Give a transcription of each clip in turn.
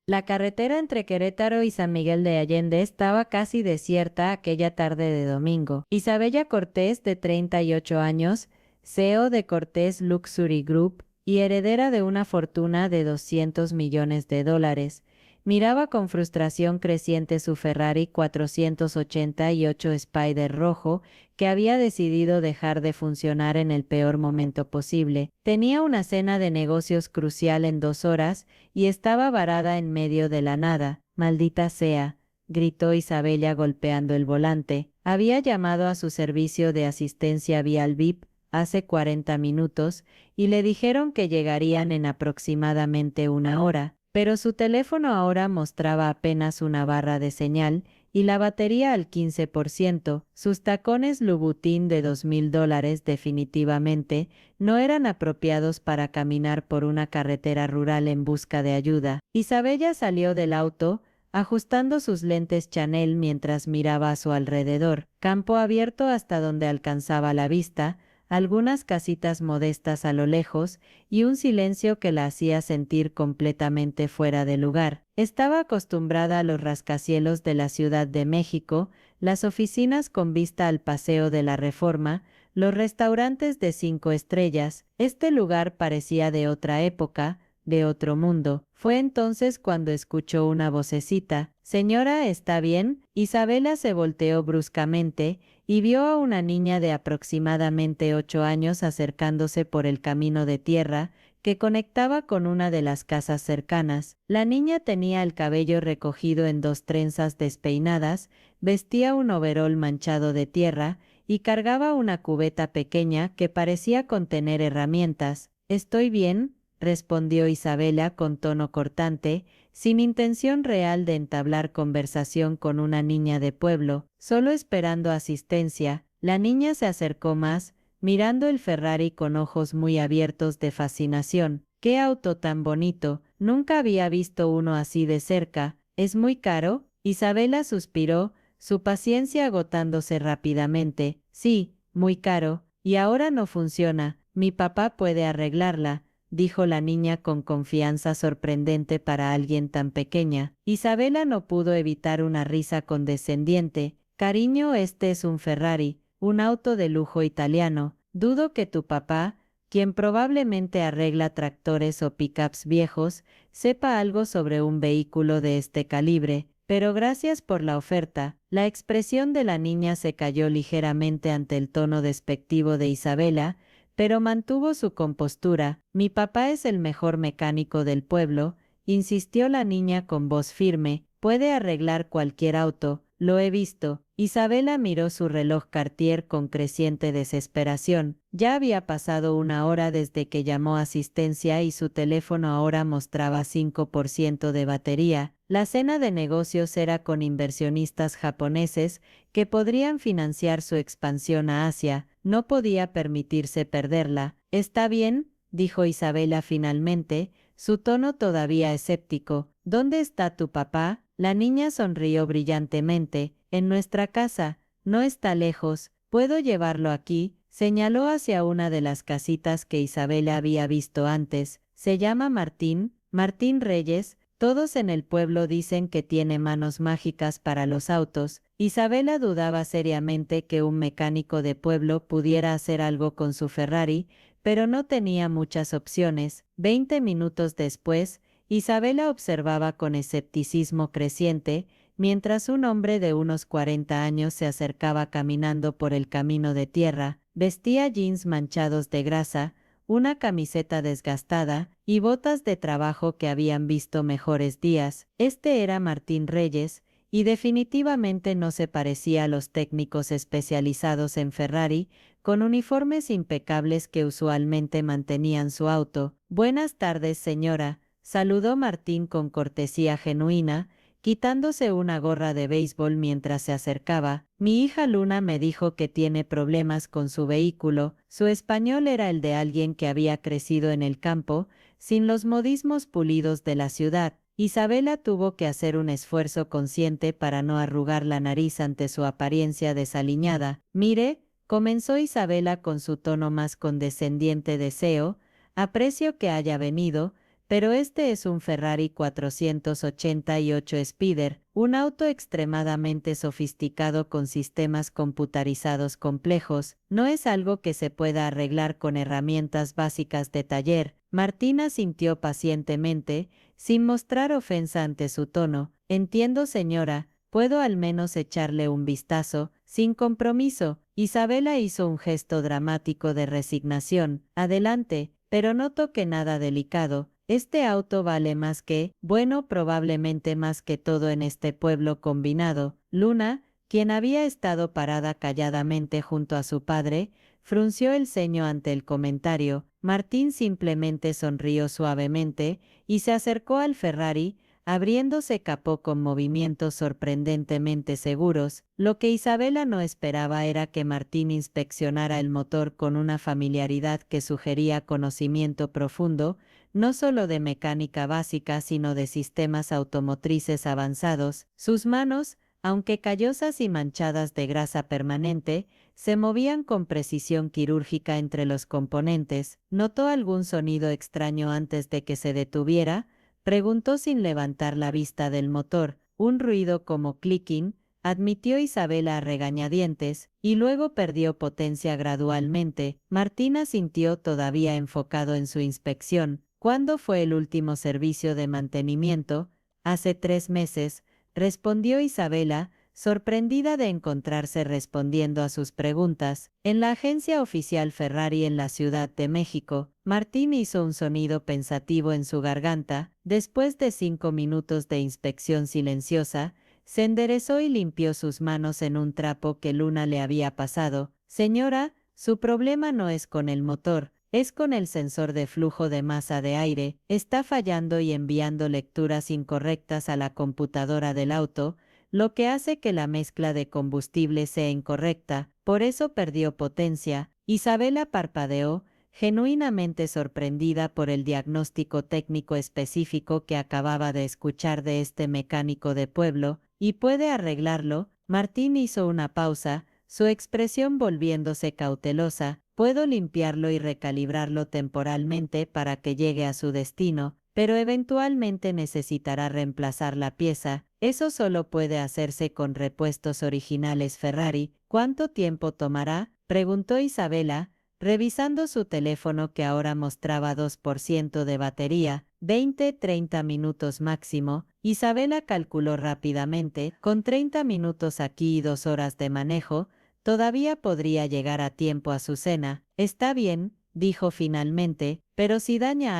La carretera entre Querétaro y San Miguel de Allende estaba casi desierta aquella tarde de domingo. Isabella Cortés, de 38 años, CEO de Cortés Luxury Group y heredera de una fortuna de $200 millones, miraba con frustración creciente su Ferrari 488 Spider rojo, que había decidido dejar de funcionar en el peor momento posible. Tenía una cena de negocios crucial en 2 horas y estaba varada en medio de la nada. «Maldita sea», gritó Isabella golpeando el volante. Había llamado a su servicio de asistencia vial VIP hace 40 minutos y le dijeron que llegarían en aproximadamente 1 hora. Pero su teléfono ahora mostraba apenas una barra de señal y la batería al 15%. Sus tacones Louboutin de $2000 definitivamente no eran apropiados para caminar por una carretera rural en busca de ayuda. Isabella salió del auto, ajustando sus lentes Chanel mientras miraba a su alrededor. Campo abierto hasta donde alcanzaba la vista, algunas casitas modestas a lo lejos y un silencio que la hacía sentir completamente fuera de lugar. Estaba acostumbrada a los rascacielos de la Ciudad de México, las oficinas con vista al Paseo de la Reforma, los restaurantes de 5 estrellas. Este lugar parecía de otra época, de otro mundo. Fue entonces cuando escuchó una vocecita. «Señora, ¿está bien?». Isabela se volteó bruscamente y vio a una niña de aproximadamente 8 años acercándose por el camino de tierra que conectaba con una de las casas cercanas. La niña tenía el cabello recogido en 2 trenzas despeinadas, vestía un overol manchado de tierra y cargaba una cubeta pequeña que parecía contener herramientas. «¿Estoy bien?», respondió Isabela con tono cortante, sin intención real de entablar conversación con una niña de pueblo, solo esperando asistencia. La niña se acercó más, mirando el Ferrari con ojos muy abiertos de fascinación. «¡Qué auto tan bonito! Nunca había visto uno así de cerca. ¿Es muy caro?». Isabela suspiró, su paciencia agotándose rápidamente. «Sí, muy caro, y ahora no funciona. Mi papá puede arreglarla», dijo la niña con confianza sorprendente para alguien tan pequeña. Isabela no pudo evitar una risa condescendiente. «Cariño, este es un Ferrari, un auto de lujo italiano. Dudo que tu papá, quien probablemente arregla tractores o pickups viejos, sepa algo sobre un vehículo de este calibre, pero gracias por la oferta». La expresión de la niña se cayó ligeramente ante el tono despectivo de Isabela, pero mantuvo su compostura. «Mi papá es el mejor mecánico del pueblo», insistió la niña con voz firme. «Puede arreglar cualquier auto, lo he visto». Isabela miró su reloj Cartier con creciente desesperación. Ya había pasado 1 hora desde que llamó a asistencia y su teléfono ahora mostraba 5% de batería. La cena de negocios era con inversionistas japoneses que podrían financiar su expansión a Asia. No podía permitirse perderla. «¿Está bien?», dijo Isabela finalmente, su tono todavía escéptico. «¿Dónde está tu papá?». La niña sonrió brillantemente. «En nuestra casa, no está lejos. ¿Puedo llevarlo aquí?». Señaló hacia una de las casitas que Isabela había visto antes. «Se llama Martín, Martín Reyes. Todos en el pueblo dicen que tiene manos mágicas para los autos». Isabela dudaba seriamente que un mecánico de pueblo pudiera hacer algo con su Ferrari, pero no tenía muchas opciones. 20 minutos después, Isabela observaba con escepticismo creciente, mientras un hombre de unos 40 años se acercaba caminando por el camino de tierra. Vestía jeans manchados de grasa, una camiseta desgastada y botas de trabajo que habían visto mejores días. Este era Martín Reyes, y definitivamente no se parecía a los técnicos especializados en Ferrari, con uniformes impecables que usualmente mantenían su auto. «Buenas tardes, señora», saludó Martín con cortesía genuina, quitándose una gorra de béisbol mientras se acercaba. «Mi hija Luna me dijo que tiene problemas con su vehículo». Su español era el de alguien que había crecido en el campo, sin los modismos pulidos de la ciudad. Isabela tuvo que hacer un esfuerzo consciente para no arrugar la nariz ante su apariencia desaliñada. «Mire», comenzó Isabela con su tono más condescendiente. «Deseo, aprecio que haya venido, pero este es un Ferrari 488 Spider, un auto extremadamente sofisticado con sistemas computarizados complejos, no es algo que se pueda arreglar con herramientas básicas de taller. Martina sintió pacientemente, sin mostrar ofensa ante su tono. Entiendo, señora, puedo al menos echarle un vistazo, sin compromiso. Isabela hizo un gesto dramático de resignación. Adelante, pero no toque nada delicado. Este auto vale más que, bueno, probablemente más que todo en este pueblo combinado. Luna, quien había estado parada calladamente junto a su padre, frunció el ceño ante el comentario. Martín simplemente sonrió suavemente y se acercó al Ferrari, abriéndose capó con movimientos sorprendentemente seguros. Lo que Isabela no esperaba era que Martín inspeccionara el motor con una familiaridad que sugería conocimiento profundo, no solo de mecánica básica sino de sistemas automotrices avanzados. Sus manos, aunque callosas y manchadas de grasa permanente, se movían con precisión quirúrgica entre los componentes. ¿Notó algún sonido extraño antes de que se detuviera? Preguntó sin levantar la vista del motor. Un ruido como clicking, admitió Isabela a regañadientes, y luego perdió potencia gradualmente. Martina sintió todavía enfocado en su inspección. ¿Cuándo fue el último servicio de mantenimiento? Hace 3 meses, respondió Isabela, sorprendida de encontrarse respondiendo a sus preguntas. En la agencia oficial Ferrari en la Ciudad de México, Martín hizo un sonido pensativo en su garganta. Después de 5 minutos de inspección silenciosa, se enderezó y limpió sus manos en un trapo que Luna le había pasado. Señora, su problema no es con el motor, es con el sensor de flujo de masa de aire. Está fallando y enviando lecturas incorrectas a la computadora del auto, lo que hace que la mezcla de combustible sea incorrecta. Por eso perdió potencia. Isabela parpadeó, genuinamente sorprendida por el diagnóstico técnico específico que acababa de escuchar de este mecánico de pueblo. ¿Y puede arreglarlo? Martín hizo una pausa, su expresión volviéndose cautelosa. Puedo limpiarlo y recalibrarlo temporalmente para que llegue a su destino, pero eventualmente necesitará reemplazar la pieza. Eso solo puede hacerse con repuestos originales Ferrari. ¿Cuánto tiempo tomará?, preguntó Isabela, revisando su teléfono que ahora mostraba 2% de batería. 20-30 minutos máximo. Isabela calculó rápidamente, con 30 minutos aquí y 2 horas de manejo, todavía podría llegar a tiempo a su cena. Está bien, dijo finalmente, pero si daño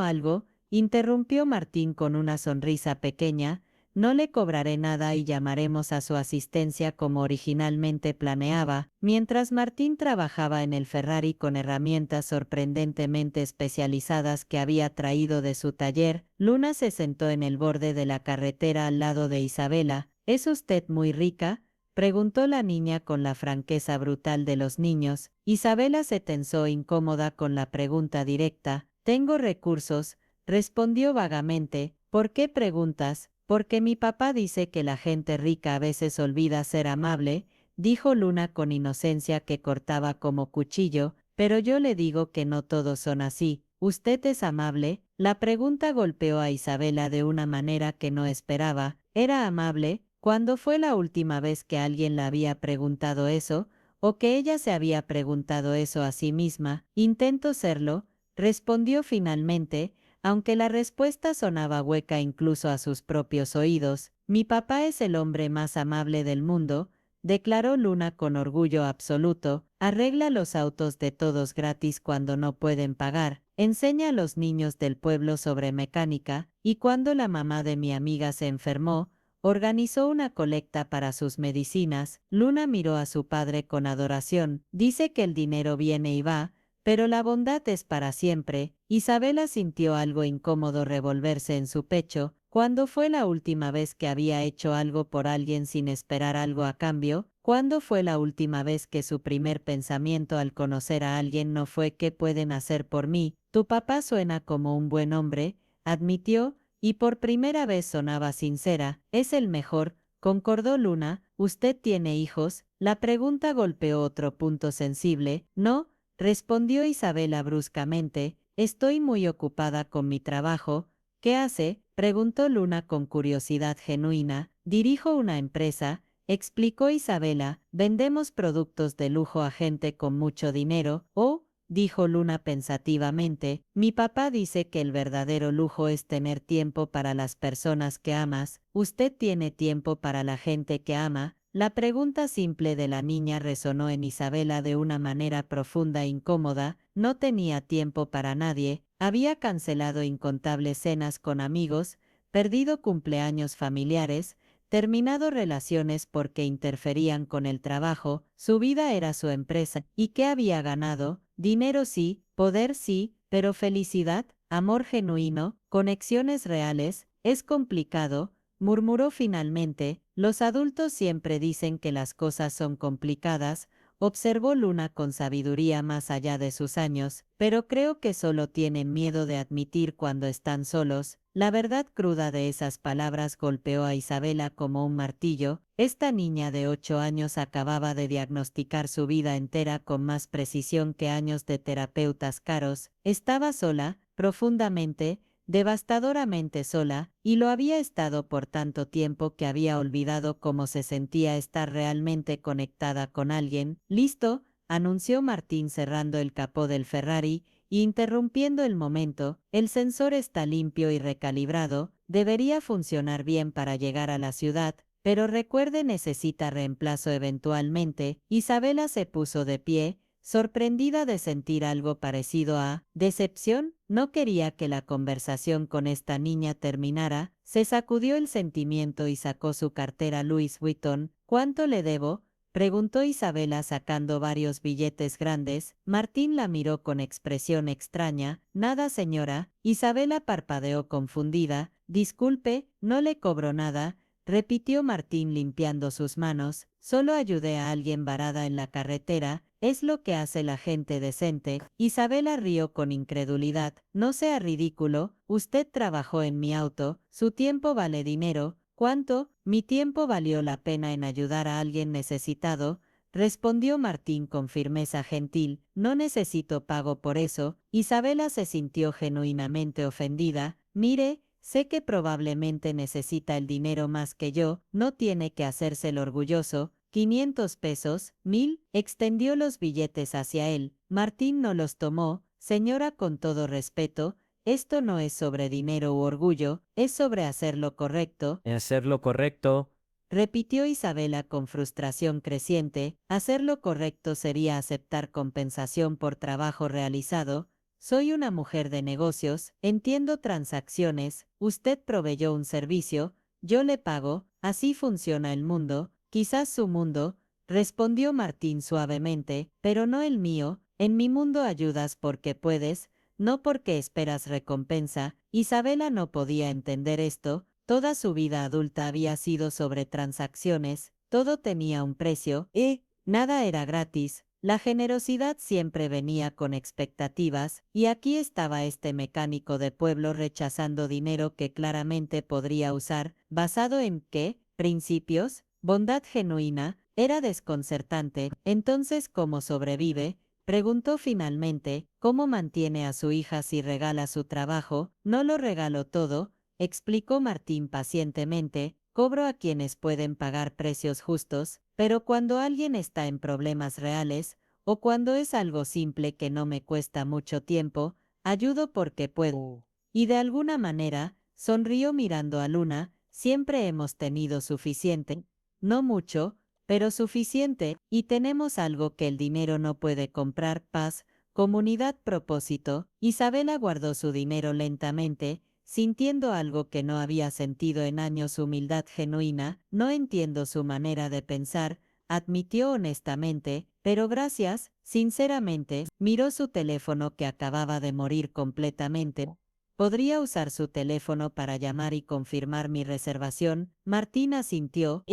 algo, interrumpió Martín con una sonrisa pequeña, no le cobraré nada y llamaremos a su asistencia como originalmente planeaba. Mientras Martín trabajaba en el Ferrari con herramientas sorprendentemente especializadas que había traído de su taller, Luna se sentó en el borde de la carretera al lado de Isabela. ¿Es usted muy rica?, preguntó la niña con la franqueza brutal de los niños. Isabela se tensó incómoda con la pregunta directa. Tengo recursos, respondió vagamente. ¿Por qué preguntas? Porque mi papá dice que la gente rica a veces olvida ser amable, dijo Luna con inocencia que cortaba como cuchillo, pero yo le digo que no todos son así. ¿Usted es amable? La pregunta golpeó a Isabela de una manera que no esperaba. ¿Era amable? ¿Cuándo fue la última vez que alguien le había preguntado eso, o que ella se había preguntado eso a sí misma? Intento serlo, respondió finalmente, aunque la respuesta sonaba hueca incluso a sus propios oídos. Mi papá es el hombre más amable del mundo, declaró Luna con orgullo absoluto. Arregla los autos de todos gratis cuando no pueden pagar, enseña a los niños del pueblo sobre mecánica, y cuando la mamá de mi amiga se enfermó, organizó una colecta para sus medicinas. Luna miró a su padre con adoración. Dice que el dinero viene y va, pero la bondad es para siempre. Isabela sintió algo incómodo revolverse en su pecho. ¿Cuándo fue la última vez que había hecho algo por alguien sin esperar algo a cambio? ¿Cuándo fue la última vez que su primer pensamiento al conocer a alguien no fue ¿qué pueden hacer por mí? Tu papá suena como un buen hombre, admitió, y por primera vez sonaba sincera. Es el mejor, concordó Luna. ¿Usted tiene hijos? La pregunta golpeó otro punto sensible. No, respondió Isabela bruscamente. estoy muy ocupada con mi trabajo. ¿Qué hace?, preguntó Luna con curiosidad genuina. Dirijo una empresa, explicó Isabela, vendemos productos de lujo a gente con mucho dinero. Oh, dijo Luna pensativamente, mi papá dice que el verdadero lujo es tener tiempo para las personas que amas. ¿Usted tiene tiempo para la gente que ama? La pregunta simple de la niña resonó en Isabela de una manera profunda e incómoda. No tenía tiempo para nadie, había cancelado incontables cenas con amigos, perdido cumpleaños familiares, terminado relaciones porque interferían con el trabajo. Su vida era su empresa. ¿Y qué había ganado? Dinero sí, poder sí, pero felicidad, amor genuino, conexiones reales, es complicado, murmuró finalmente. Los adultos siempre dicen que las cosas son complicadas, observó Luna con sabiduría más allá de sus años, pero creo que solo tienen miedo de admitir cuando están solos. La verdad cruda de esas palabras golpeó a Isabela como un martillo. Esta niña de 8 años acababa de diagnosticar su vida entera con más precisión que años de terapeutas caros. Estaba sola, profundamente, devastadoramente sola, y lo había estado por tanto tiempo que había olvidado cómo se sentía estar realmente conectada con alguien. «Listo», anunció Martín cerrando el capó del Ferrari, y interrumpiendo el momento. «El sensor está limpio y recalibrado, debería funcionar bien para llegar a la ciudad, pero recuerde, necesita reemplazo eventualmente». Isabela se puso de pie, sorprendida de sentir algo parecido a decepción. No quería que la conversación con esta niña terminara. Se sacudió el sentimiento y sacó su cartera Louis Vuitton. «¿Cuánto le debo?», preguntó Isabela sacando varios billetes grandes. Martín la miró con expresión extraña. «Nada, señora». Isabela parpadeó confundida. «Disculpe, no le cobro nada», repitió Martín limpiando sus manos. «Solo ayudé a alguien varada en la carretera. Es lo que hace la gente decente». Isabela rió con incredulidad. «No sea ridículo, usted trabajó en mi auto, su tiempo vale dinero». «¿Cuánto?». «Mi tiempo valió la pena en ayudar a alguien necesitado», respondió Martín con firmeza gentil. «No necesito pago por eso». Isabela se sintió genuinamente ofendida. «Mire, sé que probablemente necesita el dinero más que yo, no tiene que hacerse el orgulloso». 500 pesos, 1000, extendió los billetes hacia él. Martín no los tomó. «Señora, con todo respeto, esto no es sobre dinero u orgullo, es sobre hacer lo correcto». Hacer lo correcto. Repitió Isabela con frustración creciente. «Hacer lo correcto sería aceptar compensación por trabajo realizado. Soy una mujer de negocios, entiendo transacciones, usted proveyó un servicio, yo le pago, así funciona el mundo». «Quizás su mundo», respondió Martín suavemente, «pero no el mío. En mi mundo ayudas porque puedes, no porque esperas recompensa». Isabela no podía entender esto. Toda su vida adulta había sido sobre transacciones, todo tenía un precio, y nada era gratis. La generosidad siempre venía con expectativas, y aquí estaba este mecánico de pueblo rechazando dinero que claramente podría usar. ¿Basado en qué? ¿Principios? ¿Bondad genuina? Era desconcertante. «Entonces, ¿cómo sobrevive?», preguntó finalmente. «¿Cómo mantiene a su hija si regala su trabajo?». «No lo regalo todo», explicó Martín pacientemente. «Cobro a quienes pueden pagar precios justos, pero cuando alguien está en problemas reales, o cuando es algo simple que no me cuesta mucho tiempo, ayudo porque puedo». Y de alguna manera, sonrió mirando a Luna. «Siempre hemos tenido suficiente, no mucho, pero suficiente, y tenemos algo que el dinero no puede comprar: paz, comunidad, propósito». Isabela guardó su dinero lentamente, sintiendo algo que no había sentido en años: humildad genuina. «No entiendo su manera de pensar», admitió honestamente, «pero gracias». Sinceramente, miró su teléfono que acababa de morir completamente. «¿Podría usar su teléfono para llamar y confirmar mi reservación?». Martín asintió.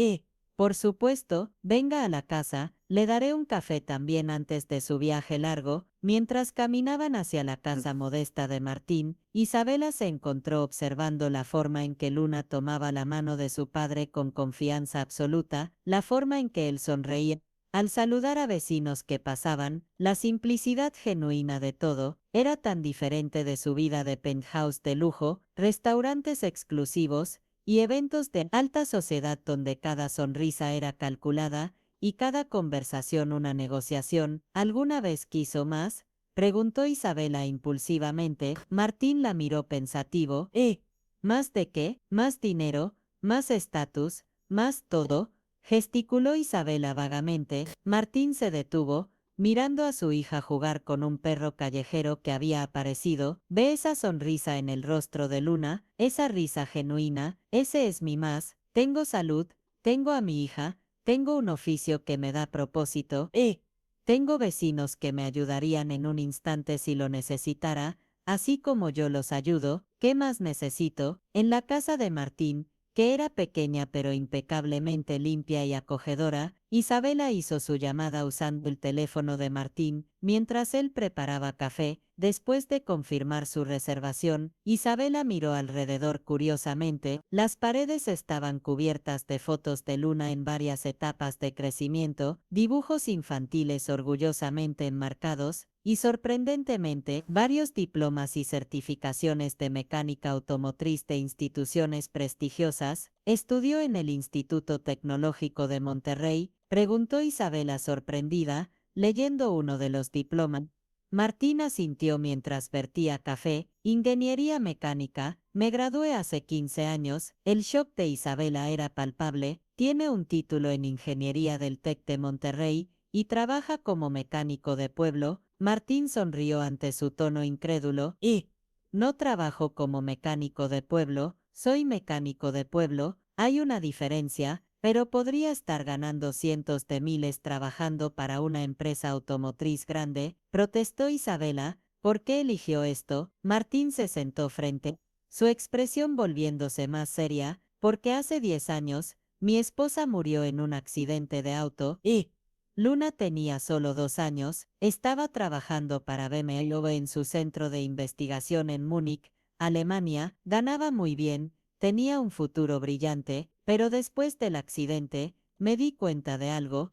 Por supuesto, venga a la casa, le daré un café también antes de su viaje largo». Mientras caminaban hacia la casa modesta de Martín, Isabela se encontró observando la forma en que Luna tomaba la mano de su padre con confianza absoluta, la forma en que él sonreía, Al saludar a vecinos que pasaban, la simplicidad genuina de todo era tan diferente de su vida de penthouse de lujo, restaurantes exclusivos y eventos de alta sociedad donde cada sonrisa era calculada y cada conversación una negociación. ¿Alguna vez quiso más?, preguntó Isabela impulsivamente. Martín la miró pensativo. ¿Más de qué? ¿Más dinero? ¿Más estatus? ¿Más todo?, gesticuló Isabela vagamente. Martín se detuvo, mirando a su hija jugar con un perro callejero que había aparecido. Ve esa sonrisa en el rostro de Luna, esa risa genuina. Ese es mi más. Tengo salud, tengo a mi hija, tengo un oficio que me da propósito. Tengo vecinos que me ayudarían en un instante si lo necesitara, así como yo los ayudo. ¿Qué más necesito? En la casa de Martín, que era pequeña pero impecablemente limpia y acogedora, Isabela hizo su llamada usando el teléfono de Martín, mientras él preparaba café. Después de confirmar su reservación, Isabela miró alrededor curiosamente. Las paredes estaban cubiertas de fotos de Luna en varias etapas de crecimiento, dibujos infantiles orgullosamente enmarcados, y sorprendentemente, varios diplomas y certificaciones de mecánica automotriz de instituciones prestigiosas. ¿Estudió en el Instituto Tecnológico de Monterrey?, preguntó Isabela sorprendida, leyendo uno de los diplomas. Martín asintió mientras vertía café. Ingeniería mecánica. Me gradué hace 15 años. El shock de Isabela era palpable. Tiene un título en Ingeniería del TEC de Monterrey y trabaja como mecánico de pueblo. Martín sonrió ante su tono incrédulo. No trabajo como mecánico de pueblo, soy mecánico de pueblo. Hay una diferencia, pero podría estar ganando cientos de miles trabajando para una empresa automotriz grande, protestó Isabela. ¿Por qué eligió esto? Martín se sentó frente, su expresión volviéndose más seria. Porque hace 10 años, mi esposa murió en un accidente de auto. Luna tenía solo 2 años, estaba trabajando para BMW en su centro de investigación en Múnich, Alemania, ganaba muy bien, tenía un futuro brillante, pero después del accidente, me di cuenta de algo.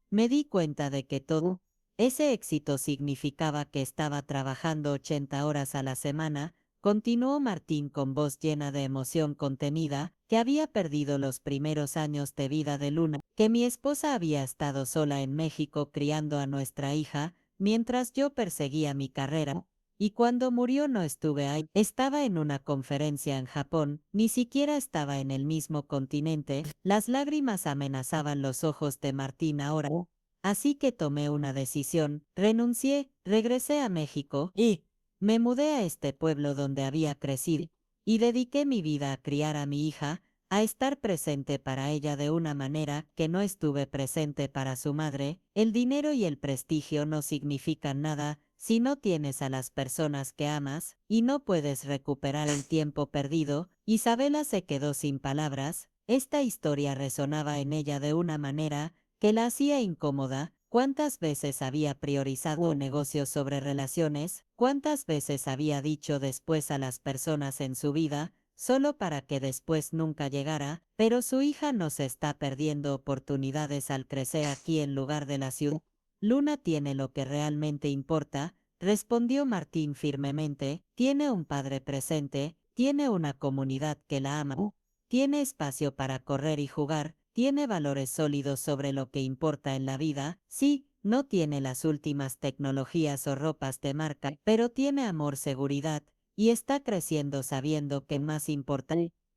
Me di cuenta de que todo ese éxito significaba que estaba trabajando 80 horas a la semana. Continuó Martín con voz llena de emoción contenida, que había perdido los primeros años de vida de Luna, que mi esposa había estado sola en México criando a nuestra hija, mientras yo perseguía mi carrera, y cuando murió no estuve ahí, estaba en una conferencia en Japón, ni siquiera estaba en el mismo continente. Las lágrimas amenazaban los ojos de Martín ahora. Así que tomé una decisión, renuncié, regresé a México y me mudé a este pueblo donde había crecido, y dediqué mi vida a criar a mi hija, a estar presente para ella de una manera que no estuve presente para su madre. El dinero y el prestigio no significan nada si no tienes a las personas que amas, y no puedes recuperar el tiempo perdido. Isabela se quedó sin palabras. Esta historia resonaba en ella de una manera que la hacía incómoda. ¿Cuántas veces había priorizado negocios sobre relaciones? ¿Cuántas veces había dicho después a las personas en su vida, solo para que después nunca llegara? Pero su hija no se está perdiendo oportunidades al crecer aquí en lugar de la ciudad. Luna tiene lo que realmente importa, respondió Martín firmemente. Tiene un padre presente, tiene una comunidad que la ama, tiene espacio para correr y jugar, tiene valores sólidos sobre lo que importa en la vida. Sí, no tiene las últimas tecnologías o ropas de marca, pero tiene amor, seguridad, y está creciendo sabiendo que más importa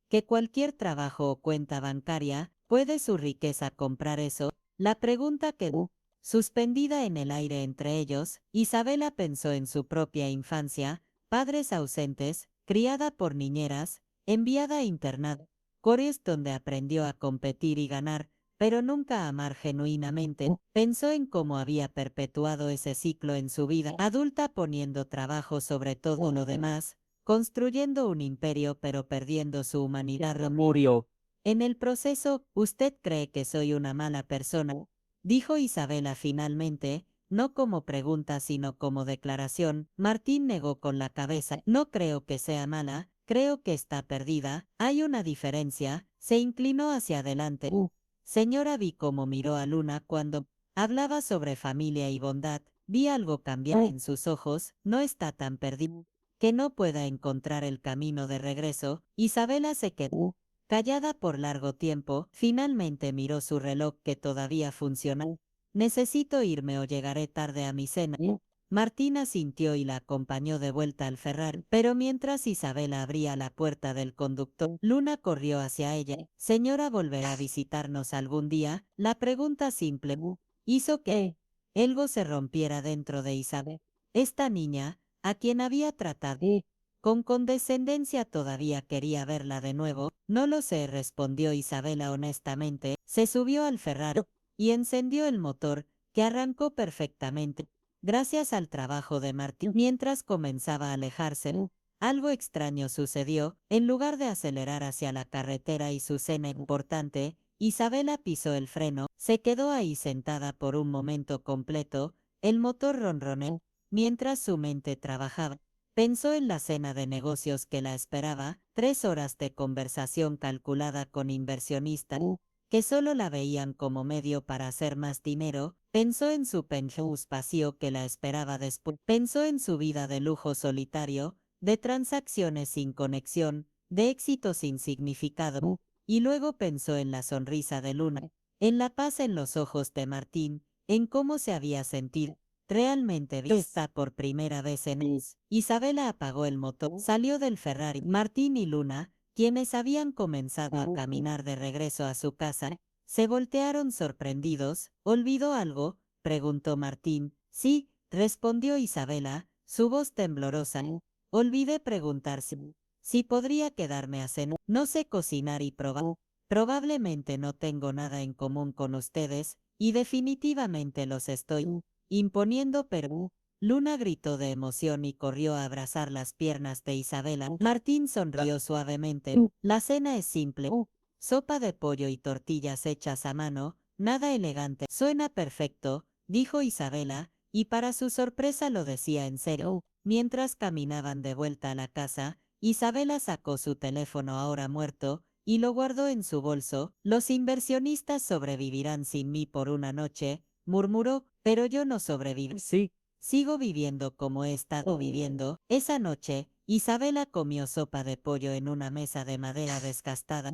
que cualquier trabajo o cuenta bancaria. ¿Puede su riqueza comprar eso? La pregunta quedó suspendida en el aire entre ellos. Isabela pensó en su propia infancia, padres ausentes, criada por niñeras, enviada a internado, Corea donde aprendió a competir y ganar, pero nunca a amar genuinamente. Pensó en cómo había perpetuado ese ciclo en su vida adulta poniendo trabajo sobre todo lo demás, construyendo un imperio pero perdiendo su humanidad. Murió. En el proceso, ¿usted cree que soy una mala persona?, dijo Isabela finalmente, no como pregunta sino como declaración. Martín negó con la cabeza. No creo que sea mala, creo que está perdida. Hay una diferencia. Se inclinó hacia adelante. Señora, vi cómo miró a Luna cuando Hablaba sobre familia y bondad. Vi algo cambiar en sus ojos. No está tan perdido que no pueda encontrar el camino de regreso. Isabela se quedó callada por largo tiempo. Finalmente miró su reloj que todavía funcionaba. Necesito irme o llegaré tarde a mi cena. Martina sintió y la acompañó de vuelta al Ferrari, pero mientras Isabela abría la puerta del conductor, Luna corrió hacia ella. Señora, ¿volverá a visitarnos algún día? La pregunta simple hizo que algo se rompiera dentro de Isabel. Esta niña, a quien había tratado con condescendencia, todavía quería verla de nuevo. No lo sé, respondió Isabela honestamente. Se subió al Ferrari y encendió el motor, que arrancó perfectamente. Gracias al trabajo de Martín, mientras comenzaba a alejarse, algo extraño sucedió. En lugar de acelerar hacia la carretera y su cena importante, Isabela pisó el freno, se quedó ahí sentada por un momento completo, el motor ronroneó, mientras su mente trabajaba. Pensó en la cena de negocios que la esperaba, 3 horas de conversación calculada con inversionistas, que solo la veían como medio para hacer más dinero. Pensó en su penthouse vacío que la esperaba después. Pensó en su vida de lujo solitario, de transacciones sin conexión, de éxito sin significado. Y luego pensó en la sonrisa de Luna, en la paz en los ojos de Martín, en cómo se había sentido realmente vista por primera vez en él. Isabela apagó el motor, salió del Ferrari. Martín y Luna, quienes habían comenzado a caminar de regreso a su casa, se voltearon sorprendidos. ¿Olvidó algo?, preguntó Martín. Sí, respondió Isabela, su voz temblorosa. Olvidé preguntar si podría quedarme a cenar. No sé cocinar y probar. Probablemente no tengo nada en común con ustedes, y definitivamente los estoy imponiendo, pero... Luna gritó de emoción y corrió a abrazar las piernas de Isabela. Martín sonrió suavemente. La cena es simple. Sopa de pollo y tortillas hechas a mano, nada elegante. Suena perfecto, dijo Isabela, y para su sorpresa lo decía en serio. Mientras caminaban de vuelta a la casa, Isabela sacó su teléfono ahora muerto y lo guardó en su bolso. Los inversionistas sobrevivirán sin mí por una noche, murmuró, pero yo no sobrevivo. Sí. Sigo viviendo como he estado viviendo. Esa noche, Isabela comió sopa de pollo en una mesa de madera desgastada,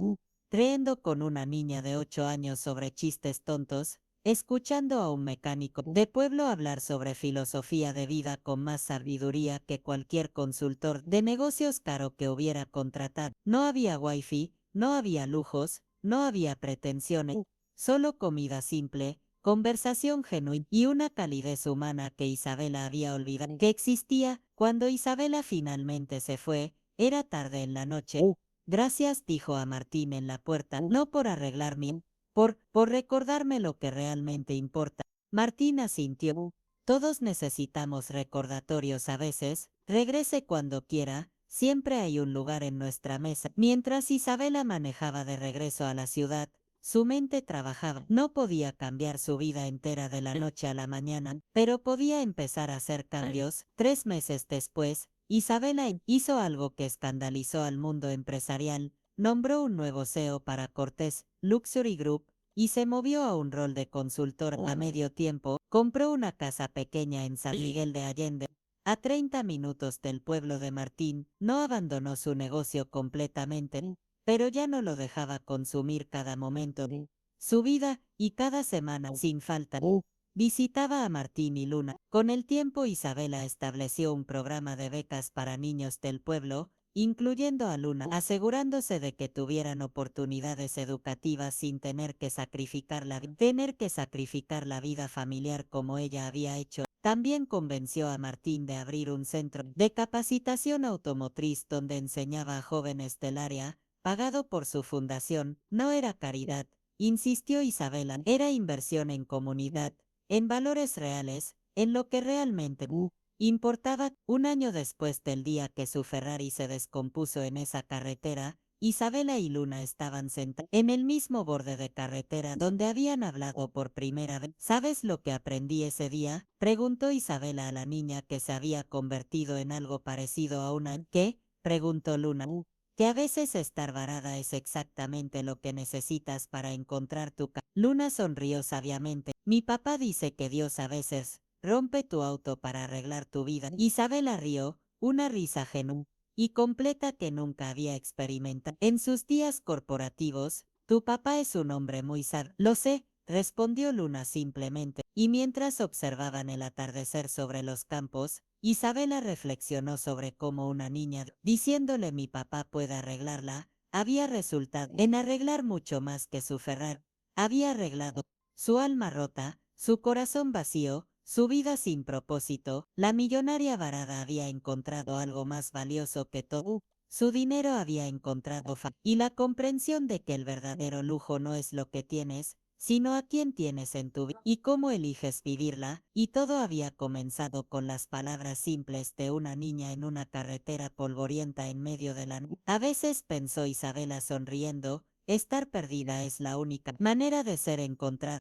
riendo con una niña de 8 años sobre chistes tontos, escuchando a un mecánico de pueblo hablar sobre filosofía de vida con más sabiduría que cualquier consultor de negocios caro que hubiera contratado. No había wifi, no había lujos, no había pretensiones, solo comida simple, conversación genuina y una calidez humana que Isabela había olvidado que existía. Cuando Isabela finalmente se fue, era tarde en la noche. Gracias, dijo a Martín en la puerta, no por arreglarme, por recordarme lo que realmente importa. Martín asintió. Todos necesitamos recordatorios a veces. Regrese cuando quiera. Siempre hay un lugar en nuestra mesa. Mientras Isabela manejaba de regreso a la ciudad, su mente trabajaba. No podía cambiar su vida entera de la noche a la mañana, pero podía empezar a hacer cambios. 3 meses después, Isabela hizo algo que escandalizó al mundo empresarial. Nombró un nuevo CEO para Cortés Luxury Group y se movió a un rol de consultor a medio tiempo. Compró una casa pequeña en San Miguel de Allende, a 30 minutos del pueblo de Martín. No abandonó su negocio completamente, pero ya no lo dejaba consumir cada momento de su vida, y cada semana, sin falta, visitaba a Martín y Luna. Con el tiempo, Isabela estableció un programa de becas para niños del pueblo, incluyendo a Luna, asegurándose de que tuvieran oportunidades educativas sin tener que sacrificar la vida familiar como ella había hecho. También convenció a Martín de abrir un centro de capacitación automotriz donde enseñaba a jóvenes del área, pagado por su fundación. No era caridad, insistió Isabela, era inversión en comunidad, en valores reales, en lo que realmente importaba. Un año después del día que su Ferrari se descompuso en esa carretera, Isabela y Luna estaban sentadas en el mismo borde de carretera donde habían hablado por primera vez. ¿Sabes lo que aprendí ese día?, preguntó Isabela a la niña que se había convertido en algo parecido a una... ¿Qué?, preguntó Luna. que a veces estar varada es exactamente lo que necesitas para encontrar tu camino. Luna sonrió sabiamente. Mi papá dice que Dios a veces rompe tu auto para arreglar tu vida. Isabela rió, una risa genuina y completa que nunca había experimentado. En sus días corporativos, tu papá es un hombre muy sabio. Lo sé, respondió Luna simplemente. Y mientras observaban el atardecer sobre los campos, Isabela reflexionó sobre cómo una niña, diciéndole mi papá puede arreglarla, había resultado en arreglar mucho más que su Ferrari. Había arreglado su alma rota, su corazón vacío, su vida sin propósito. La millonaria varada había encontrado algo más valioso que todo. Su dinero había encontrado y la comprensión de que el verdadero lujo no es lo que tienes, sino a quién tienes en tu vida y cómo eliges vivirla, y todo había comenzado con las palabras simples de una niña en una carretera polvorienta en medio de la noche. A veces pensó Isabela sonriendo, estar perdida es la única manera de ser encontrada.